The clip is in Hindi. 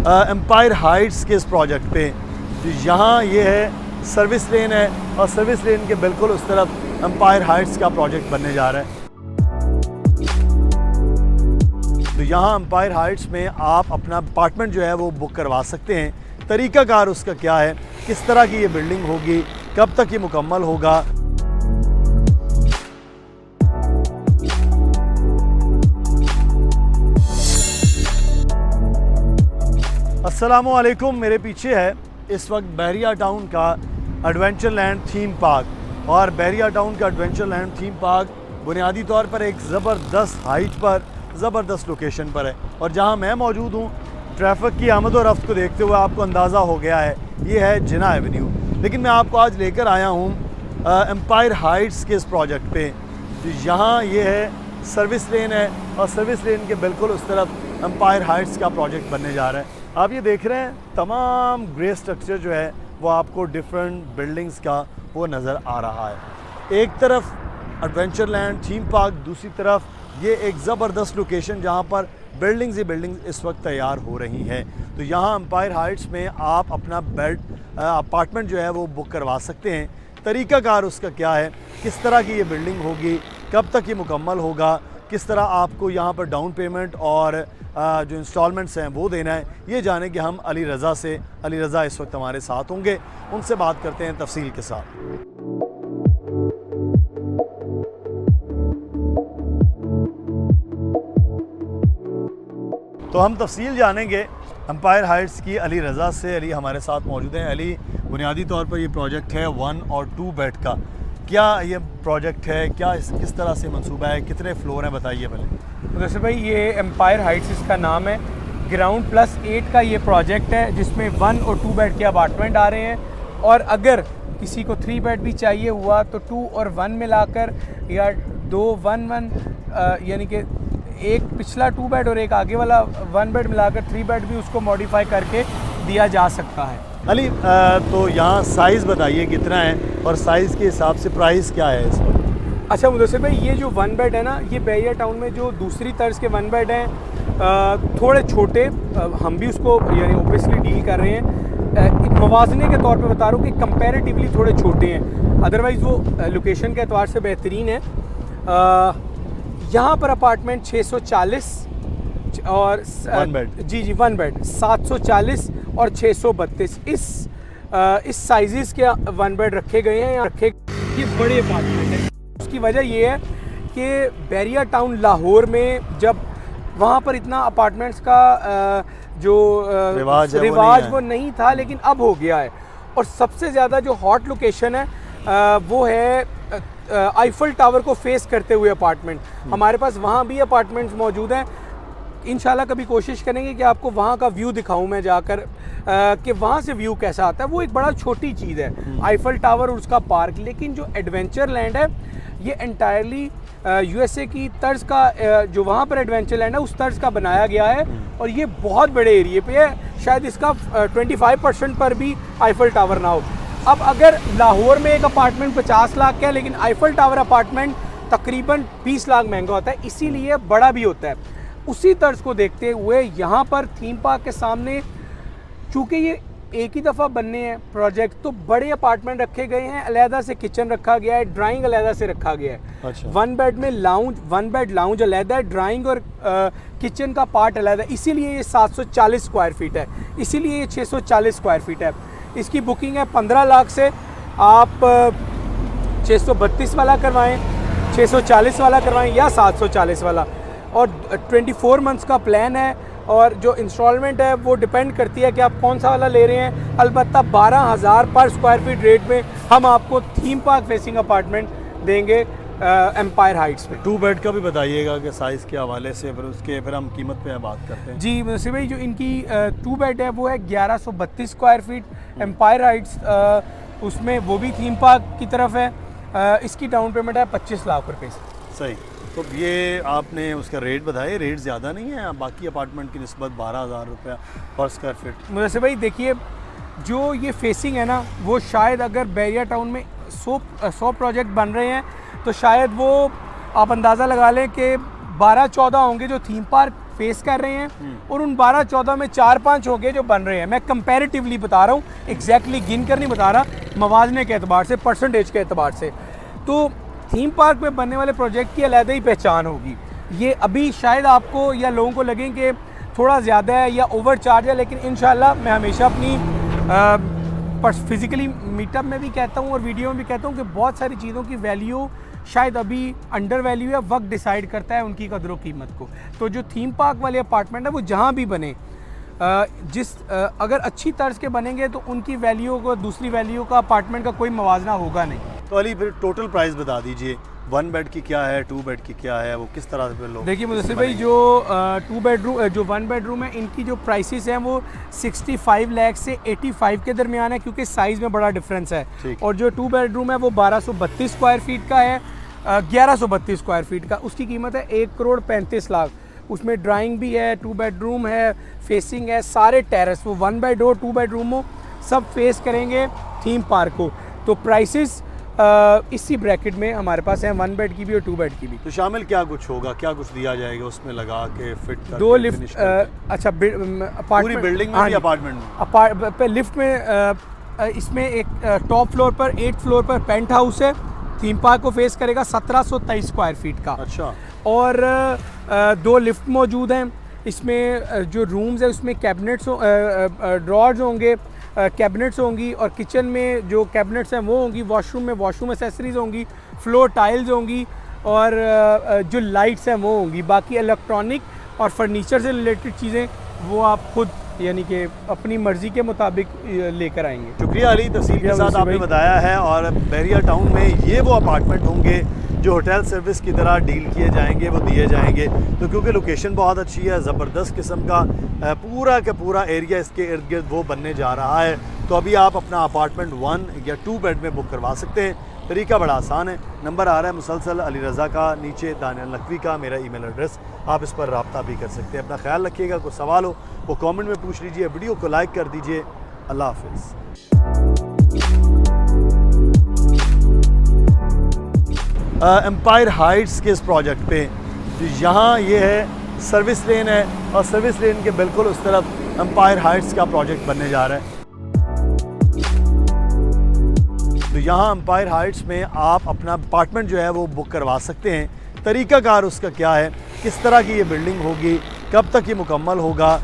एम्पायर हाइट्स के इस प्रोजेक्ट पे। तो यहाँ ये है सर्विस लेन है और सर्विस लेन के बिल्कुल उस तरफ एम्पायर हाइट्स का प्रोजेक्ट बनने जा रहा है। तो यहाँ एम्पायर हाइट्स में आप अपना अपार्टमेंट जो है वो बुक करवा सकते हैं। तरीक़ाकार उसका क्या है, किस तरह की ये बिल्डिंग होगी, कब तक ये मुकम्मल होगा। अस्सलामुअलैकुम, मेरे पीछे है इस वक्त बहरिया टाउन का एडवेंचर लैंड थीम पार्क। और बहरिया टाउन का एडवेंचर लैंड थीम पार्क बुनियादी तौर पर एक ज़बरदस्त हाइट पर, ज़बरदस्त लोकेशन पर है। और जहां मैं मौजूद हूं, ट्रैफिक की आमद और रफ्त को देखते हुए आपको अंदाज़ा हो गया है, ये है जिना एवेन्यू। लेकिन मैं आपको आज लेकर आया हूं एम्पायर हाइट्स के इस प्रोजेक्ट पे। तो यहाँ ये है सर्विस लेन है और सर्विस लेन के बिल्कुल उस तरफ एम्पायर हाइट्स का प्रोजेक्ट बनने जा रहा है। आप ये देख रहे हैं तमाम ग्रे स्ट्रक्चर जो है वो आपको डिफरेंट बिल्डिंग्स का वो नज़र आ रहा है। एक तरफ एडवेंचर लैंड थीम पार्क, दूसरी तरफ ये एक ज़बरदस्त लोकेशन जहाँ पर बिल्डिंग्स ही बिल्डिंग्स इस वक्त तैयार हो रही हैं। तो यहाँ एम्पायर हाइट्स में आप अपना अपार्टमेंट जो है वो बुक करवा सकते हैं। तरीक़ाकार उसका क्या है, किस तरह की ये बिल्डिंग होगी, कब तक ये मुकम्मल होगा, किस तरह आपको यहाँ पर डाउन पेमेंट और जो इंस्टॉलमेंट्स हैं वो देना है, ये जाने कि हम अली रज़ा इस वक्त हमारे साथ होंगे। उनसे बात करते हैं तफसील के साथ। तो हम तफसील जानेंगे एम्पायर हाइट्स की अली रज़ा से। अली हमारे साथ मौजूद हैं। अली, बुनियादी तौर पर ये प्रोजेक्ट है 1 और 2 बेड का। क्या ये प्रोजेक्ट है, क्या किस तरह से मंसूबा है, कितने फ्लोर हैं, बताइए पहले। वैसे भाई ये एम्पायर हाइट्स इसका नाम है। ग्राउंड प्लस 8 का ये प्रोजेक्ट है जिसमें 1 और 2 बेड के अपार्टमेंट आ रहे हैं। और अगर किसी को 3 बेड भी चाहिए हुआ तो 2 और 1 मिलाकर, या 2 1 1 यानी कि एक पिछला 2 बेड और एक आगे वाला 1 बेड मिलाकर 3 बेड भी उसको मॉडिफाई करके दिया जा सकता है। अली, तो यहाँ साइज़ बताइए कितना है और साइज़ के हिसाब से प्राइस क्या है इस पर। अच्छा मुदस्सिर भाई, ये जो 1 बेड है ना, ये बहरिया टाउन में जो दूसरी तर्ज के 1 बेड हैं थोड़े छोटे, हम भी उसको यानी ओबियसली डील कर रहे हैं। एक मवाजने के तौर पे बता रहा हूँ कि कंपैरेटिवली थोड़े छोटे हैं, अदरवाइज़ वो लोकेशन के एतबार से बेहतरीन है। यहाँ पर अपार्टमेंट 640 और 1 बेड, जी 1 बेड 740 और 632 इस साइज़ के 1 बेड रखे गए हैं। यहाँ ये बड़े अपार्टमेंट हैं। उसकी वजह ये है कि बहरिया टाउन लाहौर में जब वहाँ पर इतना अपार्टमेंट्स का जो रिवाज वो नहीं था, लेकिन अब हो गया है। और सबसे ज़्यादा जो हॉट लोकेशन है वो है आईफल टावर को फेस करते हुए अपार्टमेंट। हमारे पास वहाँ भी अपार्टमेंट्स मौजूद हैं। इंशाल्लाह कभी कोशिश करेंगे कि आपको वहाँ का व्यू दिखाऊं मैं जाकर, कि वहाँ से व्यू कैसा आता है। वो एक बड़ा छोटी चीज़ है, आईफल टावर और उसका पार्क। लेकिन जो एडवेंचर लैंड है ये एंटायरली यूएसए की तर्ज का, जो वहाँ पर एडवेंचर लैंड है उस तर्ज का बनाया गया है। और ये बहुत बड़े एरिए पे है, शायद इसका 25% पर भी आईफल टावर ना हो। अब अगर लाहौर में एक अपार्टमेंट 50 लाख का है, लेकिन आईफल टावर अपार्टमेंट तकरीबन 20 लाख महंगा होता है, इसीलिए बड़ा भी होता है। उसी तर्ज को देखते हुए यहाँ पर थीम पार्क के सामने, चूँकि ये एक ही दफ़ा बनने हैं प्रोजेक्ट, तो बड़े अपार्टमेंट रखे गए हैं। अलहदा से किचन रखा गया है, ड्राइंग अलहदा से रखा गया है। अच्छा। 1 बेड में लाउंज, 1 बेड लाउंज अलहदा है, ड्राइंग और किचन का पार्ट अलहदा है। इसीलिए ये 740 स्क्वायर फीट है, इसीलिए ये 640 स्क्वायर फीट है। इसकी बुकिंग है 15 लाख से। आप 632 वाला करवाएं, 640 वाला करवाएं या 740 वाला। और 24 मंथ्स का प्लान है। और जो इंस्टॉलमेंट है वो डिपेंड करती है कि आप कौन सा वाला ले रहे हैं। अलबत्ता 12,000 पर स्क्वायर फीट रेट में हम आपको थीम पार्क फेसिंग अपार्टमेंट देंगे एम्पायर हाइट्स में। 2 बेड का भी बताइएगा कि साइज़ के हवाले से, फिर हम कीमत पे बात करते हैं। जी मुदस्सिर भाई, जो इनकी 2 बेड है वो है 1132 स्क्वायर फीट एम्पायर हाइट्स, उसमें वो भी थीम पार्क की तरफ है। इसकी डाउन पेमेंट है 25 लाख रुपये से। सही। तो ये आपने उसका रेट बताया, रेट ज़्यादा नहीं है बाकी अपार्टमेंट की निस्बत, 12,000 रुपया पर स्क्वायर फीट। मुदस्सिर भाई देखिए, जो ये फेसिंग है ना, वो शायद अगर बहरिया टाउन में 100 प्रोजेक्ट बन रहे हैं तो शायद वो आप अंदाज़ा लगा लें कि 12-14 होंगे जो थीम पार्क फेस कर रहे हैं और उन 12-14 में 4-5 हो गए जो बन रहे हैं। मैं कंपैरेटिवली बता रहा हूँ, एग्जैक्टली गिन कर नहीं बता रहा, मवाजने के एतबार से, परसेंटेज के एतबार से। तो थीम पार्क में बनने वाले प्रोजेक्ट की अलग ही पहचान होगी। ये अभी शायद आपको या लोगों को लगे कि थोड़ा ज़्यादा है या ओवर चार्ज है, लेकिन इंशाल्लाह मैं हमेशा अपनी फिज़िकली मीटअप में भी कहता हूँ और वीडियो में भी कहता हूँ कि बहुत सारी चीज़ों की वैल्यू शायद अभी अंडर वैल्यू है, वक्त डिसाइड करता है उनकी कदर व कीमत को। तो जो थीम पार्क वाले अपार्टमेंट है वो जहाँ भी बने, अगर अच्छी तर्ज के बनेंगे तो उनकी वैल्यू को दूसरी वैल्यू का अपार्टमेंट का कोई मवाजना होगा नहीं। तो अली फिर टोटल प्राइस बता दीजिए, 1 बेड की क्या है, 2 बेड की क्या है, वो किस तरह से लोग। देखिए मुदस्सिर भाई, जो 2 बेडरूम जो 1 बेडरूम है, इनकी जो प्राइसेस हैं वो 65 लाख से 85 के दरमियान है, क्योंकि साइज़ में बड़ा डिफरेंस है। और जो 2 बेडरूम है वो 1232 स्क्वायर फीट का है, 1132 स्क्वायर फीट का, उसकी कीमत है 1,35,00,000। उसमें ड्राइंग भी है, 2 बेडरूम है, फेसिंग है, सारे टेरेस, वो 1 बेड हो 2 बेडरूम हो, सब फेस करेंगे थीम पार्क को। तो प्राइसेस इसी ब्रैकेट में हमारे पास है, 1 बेड की भी और 2 बेड की भी। तो शामिल क्या कुछ होगा, क्या कुछ दिया जाएगा उसमें लगा के फिट करके? 2 लिफ्ट, अच्छा पूरी बिल्डिंग में भी अपार्टमेंट में लिफ्ट में इसमें एक टॉप फ्लोर पर 8th फ्लोर पर पेंट हाउस है, थीम पार्क को फेस करेगा, 1723 स्क्वायर फीट का। अच्छा। और 2 लिफ्ट मौजूद हैं। इसमें जो रूम्स है उसमें कैबिनेट्स ड्रॉर्स होंगे, कैबिनेट्स होंगी, और किचन में जो कैबिनेट्स हैं वो होंगी, वॉशरूम में वॉशरूम एसेसरीज होंगी, फ्लोर टाइल्स होंगी, और जो लाइट्स हैं वो होंगी। बाकी इलेक्ट्रॉनिक और फर्नीचर से रिलेटेड चीज़ें वो आप खुद यानी कि अपनी मर्ज़ी के मुताबिक लेकर आएंगे। शुक्रिया अली, तफसील के साथ आपने बताया है। और बहरिया टाउन में ये वो अपार्टमेंट होंगे जो होटल सर्विस की तरह डील किए जाएंगे, वो दिए जाएंगे। तो क्योंकि लोकेशन बहुत अच्छी है, ज़बरदस्त किस्म का पूरा का पूरा एरिया इसके इर्द गिर्द वो बनने जा रहा है। तो अभी आप अपना अपार्टमेंट 1 या 2 बेड में बुक करवा सकते हैं। तरीका बड़ा आसान है, नंबर आ रहा है मुसलसल अली रज़ा का, नीचे दानियल नकवी का मेरा ईमेल एड्रेस, आप इस पर रब्ता भी कर सकते हैं। अपना ख्याल रखिएगा, कोई सवाल हो वो कमेंट में पूछ लीजिए, वीडियो को लाइक कर दीजिए। अल्लाह हाफिज़। एम्पायर हाइट्स के इस प्रोजेक्ट पे तो यहाँ ये है सर्विस लेन है, और सर्विस लेन के बिल्कुल उस तरफ एम्पायर हाइट्स का प्रोजेक्ट बनने जा रहा है। तो यहाँ एम्पायर हाइट्स में आप अपना अपार्टमेंट जो है वो बुक करवा सकते हैं। तरीक़ाकार उसका क्या है, किस तरह की ये बिल्डिंग होगी, कब तक ये मुकम्मल होगा,